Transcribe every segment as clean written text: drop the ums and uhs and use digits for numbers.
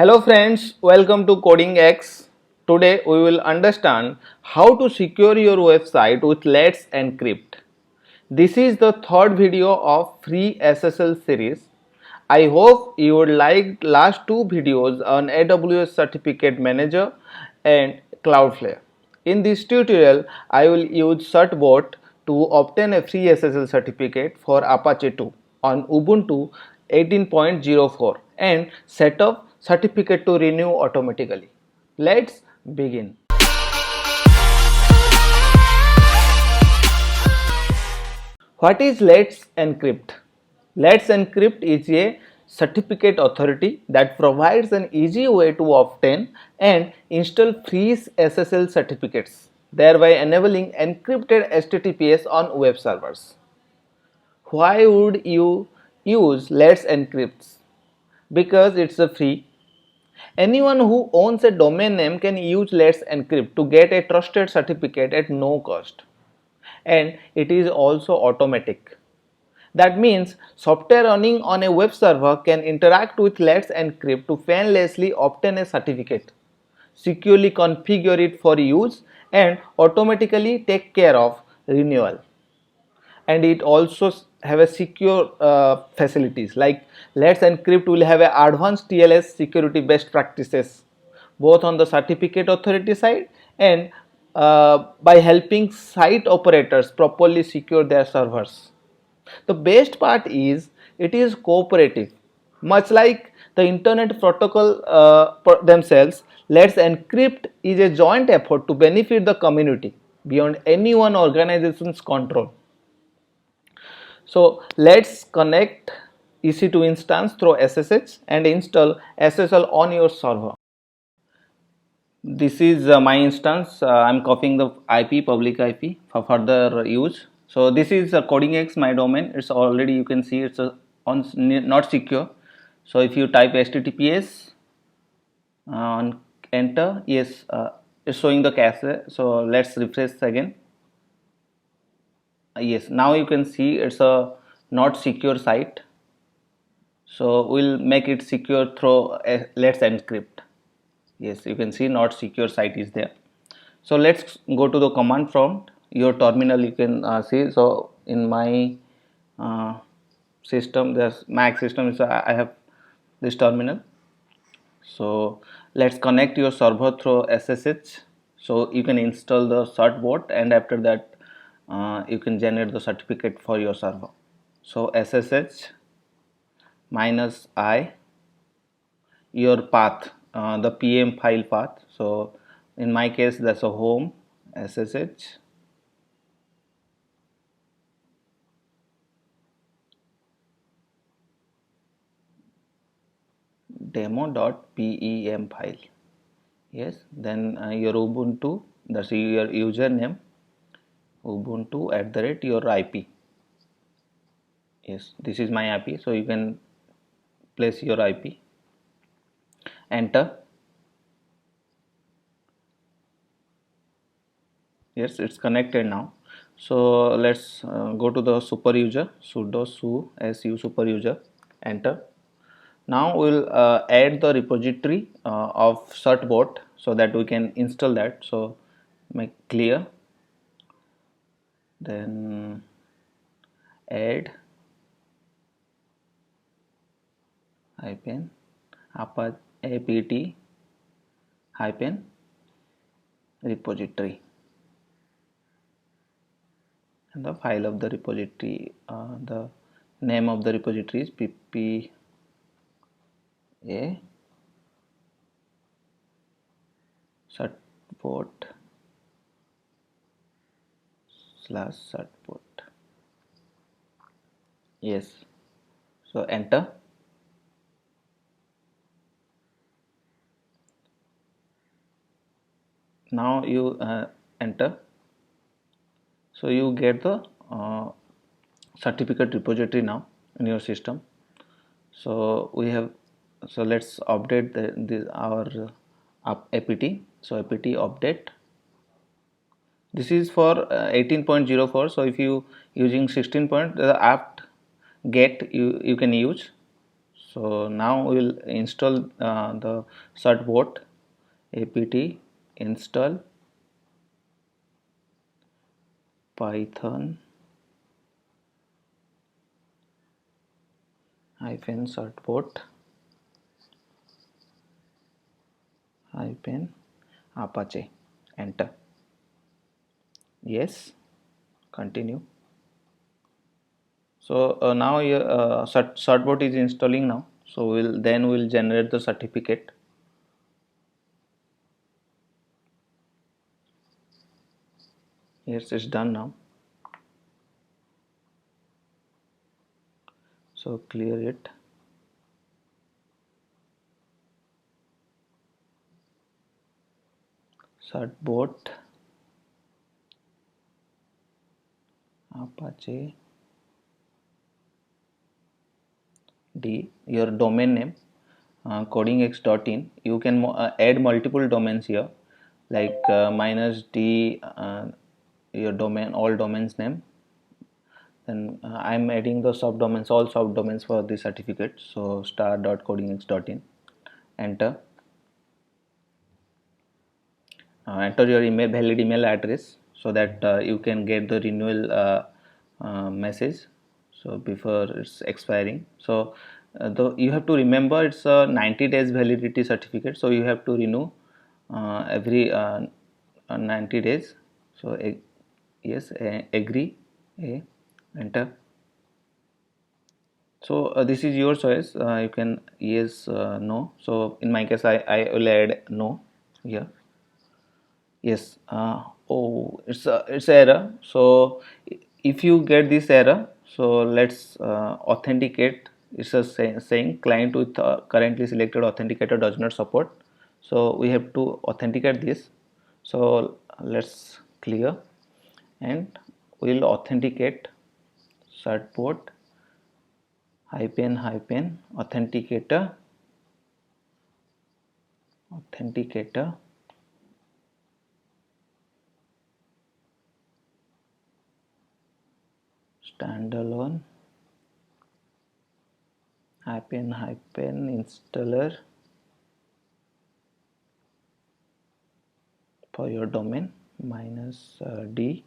Hello friends, welcome to Coding X. Today we will understand how to secure your website with Let's Encrypt. This is the third video of free SSL series. I hope you would like last two videos on AWS Certificate Manager and Cloudflare. In this tutorial, I will use Certbot to obtain a free SSL certificate for Apache 2 on Ubuntu 18.04 and set up certificate to renew automatically. Let's begin. What is Let's Encrypt? Let's Encrypt is a certificate authority that provides an easy way to obtain and install free SSL certificates, thereby enabling encrypted HTTPS on web servers. Why would you use Let's Encrypt? Because it's a free. Anyone who owns a domain name can use Let's Encrypt to get a trusted certificate at no cost. And it is also automatic. That means software running on a web server can interact with Let's Encrypt to painlessly obtain a certificate, securely configure it for use, and automatically take care of renewal. And it also have a secure facilities like Let's Encrypt will have a advanced TLS security best practices both on the certificate authority side and by helping site operators properly secure their servers. The best part is it is cooperative. Much like the internet protocol themselves, Let's Encrypt is a joint effort to benefit the community beyond any one organization's control. So let's connect EC2 instance through SSH and install SSL on your server. This is my instance. I'm copying the IP, public IP for further use. So this is Coding X, my domain. It's already, you can see it's not secure. So if you type HTTPS on enter, yes, it's showing the cache. So let's refresh again. Yes, now you can see it's a not secure site. So we'll make it secure through Let's Encrypt. Yes, you can see not secure site is there. So let's go to the command prompt. Your terminal you can see. So in my system, there's Mac system, is I have this terminal. So let's connect your server through SSH. So you can install the certbot, and after that you can generate the certificate for your server. So SSH minus I, your path, the PM file path. So in my case that's a home SSH demo.pem file. Yes, then your Ubuntu, that's your username, Ubuntu @ your IP. Yes, this is my IP, so you can place your IP, enter. Yes, it's connected now. So let's go to the super user, sudo su super user, enter. Now we'll add the repository of certbot so that we can install that. So make clear, then add hyphen apt hyphen repository, and the file of the repository, the name of the repository is ppa certbot /certbot. Yes, so enter. Now you enter, so you get the certificate repository now in your system. So we have, so let's update our apt. So apt update, this is for 18.04. so if you using 16 point, the apt get you can use. So now we'll install the certbot apt install python hyphen certbot hyphen apache, enter. Yes, continue. So now your certbot is installing now, so we'll generate the certificate. Yes, it's done now. So clear it. Certbot apache d, your domain name codingx.in. You can add multiple domains here, like minus d, your domain, all domains name. Then I'm adding the subdomains, all subdomains for the certificate. So star.codingx.in, enter. Enter your email, valid email address, so that you can get the renewal message, so before it's expiring. So you have to remember it's a 90 days validity certificate, so you have to renew every 90 days. So yes, agree, enter. So this is your choice, you can yes, no. So in my case I will add no here. Yes. Oh, it's error. So if you get this error, so let's authenticate. It's a saying client with currently selected authenticator does not support. So we have to authenticate this. So let's clear and we'll authenticate certbot hyphen authenticator standalone hyphen installer for your domain minus d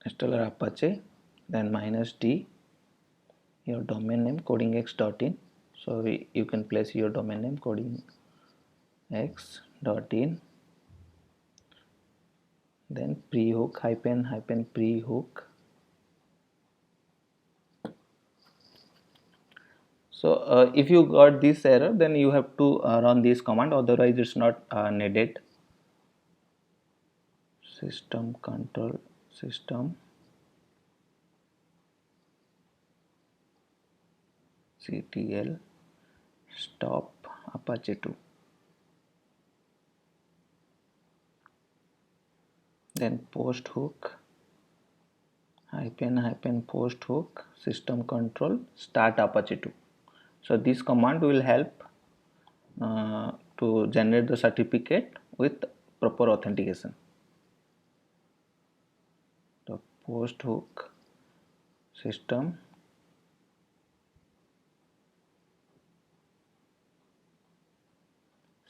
installer apache, then minus d your domain name codingx.in. So you can place your domain name codingx.in, then pre-hook hyphen pre-hook. So if you got this error, then you have to run this command, otherwise it's not needed. System control system ctl stop apache 2, then post hook hyphen post hook system control start apache 2. So this command will help to generate the certificate with proper authentication. The post hook system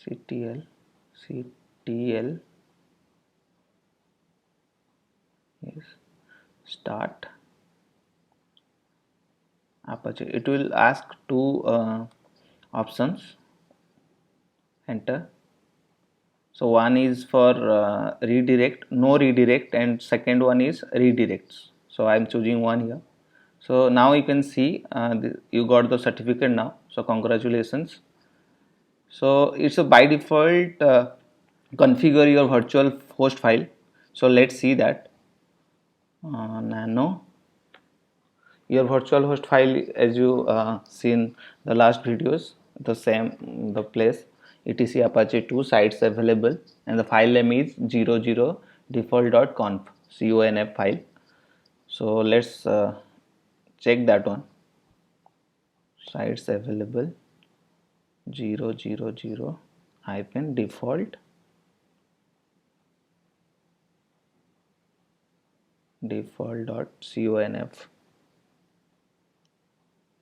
ctl is start apache. It will ask two options, enter. So one is for redirect, no redirect, and second one is redirects. So I am choosing one here. So now you can see you got the certificate now, so congratulations. So it's a by default configure your virtual host file. So let's see that nano your virtual host file, as you seen the last videos, the same, the place etc apache 2 sites available, and the file name is 00 default.conf conf file. So let's check that one. Sites available 000 hyphen default.conf.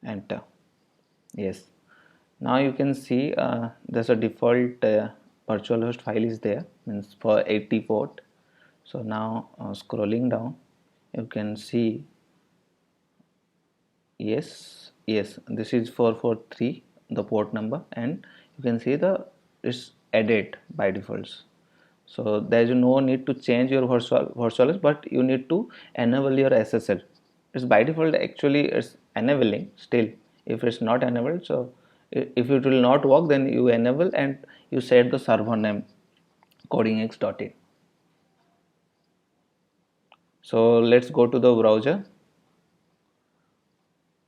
enter. Yes, now you can see there's a default virtual host file is there, means for 80 port. So now scrolling down, you can see, yes, this is 443 the port number, and you can see the it's added by defaults. So there is no need to change your virtual, but you need to enable your SSL. It's by default, actually it's enabling still. If it's not enabled, so if it will not work, then you enable and you set the server name codingx.in. So let's go to the browser,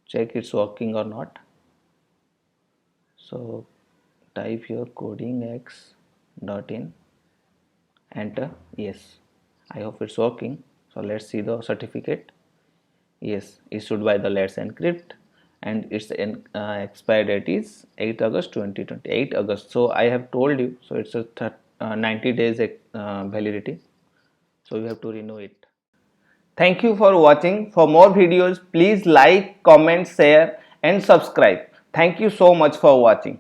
check it's working or not. So type your codingx.in, enter. Yes, I hope it's working. So let's see the certificate. Yes, issued by the Let's Encrypt, and its expire date is 8 August 2020. 8 August. So I have told you, so it's a 90 days validity. So you have to renew it. Thank you for watching. For more videos, please like, comment, share and subscribe. Thank you so much for watching.